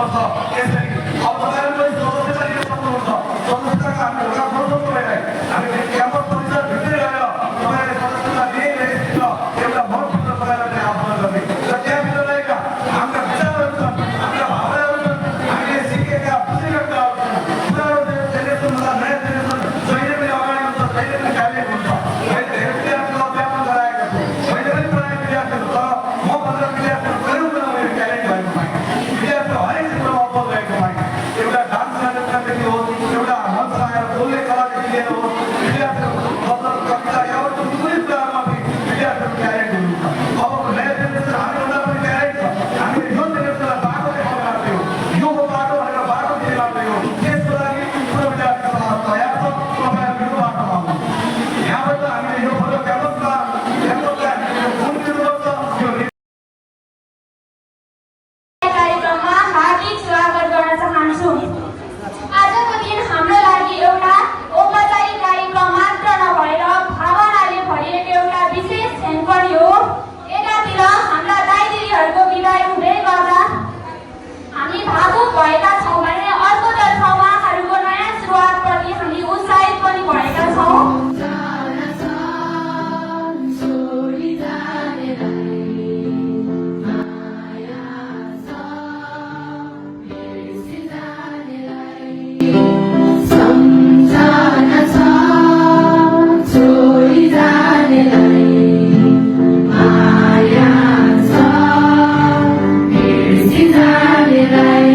गर्नुपर्छ। यसरी अब तपाईँहरू पनि सदस्यता लिन सक्नुहुन्छ। सदस्यताका हामी एउटा प्रोसेस तपाईँलाई हामीले क्याम्पस परिसरभित्रै रहेर तपाईँहरूले सदस्यता लिएर एउटा महत्त्वपूर्ण तपाईँहरूले आह्वान गर्ने र त्यहाँभित्र रहेका हाम्रा विचारहरू छन्, हाम्रा भावनाहरू छन्, हामीले सिकेका बुझेका कुराहरू छन्। कुराहरू जेनेरेसनभन्दा नयाँ जेनेरेसन जहिले पनि अगाडि हुन्छ, जहिले पनि कार्य हुन्छ। मैले धेरै विद्यार्थीहरू अध्यापन गराएका छु, मैले पनि पढाएका विद्यार्थीहरू, तर मभन्दा विद्यार्थीहरू कयौँ गुणा मैले ट्यालेन्ट भएको पाएँ। विद्यार्थीहरू हरेक क्षेत्रमा अब्बल रहेको पाएँ। एउटा डान्स कार्यक्रमदेखि होस्, एउटा मञ्च आएर बोल्ने कलादेखि लिएर होस्, विद्यार्थीहरू मतलब कविता या अरू कुनै कुराहरूमा पनि विद्यार्थीहरू ट्यालेन्ट हुनुहुन्छ। अबको नयाँ जेनेरेसन हामीभन्दा पनि ट्यालेन्ट छ। हामीले यो जेनेरेसनलाई बाटो देखाउन लाग्ने हो, यो बाटो भनेर बाटो दिने लाग्ने हो। त्यसको लागि पुरो विद्यार्थी समाज तयार छ। तपाईँहरू यो बाटोमा आउनुहोस्। यहाँबाट हामीले यो फलो क्याम्पसलाई हामीले फोन दिनुपर्छ। यो कार्यक्रममा हार्दिक स्वागत गर्न चाहन्छु। आजको दिन हाम्रो लागि एउटा औपचारिक कार्यक्रम मात्र नभएर भावनाले भरिएको एउटा विशेष क्षण पनि हो। एकातिर हाम्रा दाइ दिदीहरूको विदाय हुँदै गर्दा हामी भावुक भएका छौँ भने अर्कोतर्फ उहाँहरूको नयाँ सुरुवातप्रति हामी उत्साहित पनि भएका छौँ। माया छ बिर्सिजानेलाई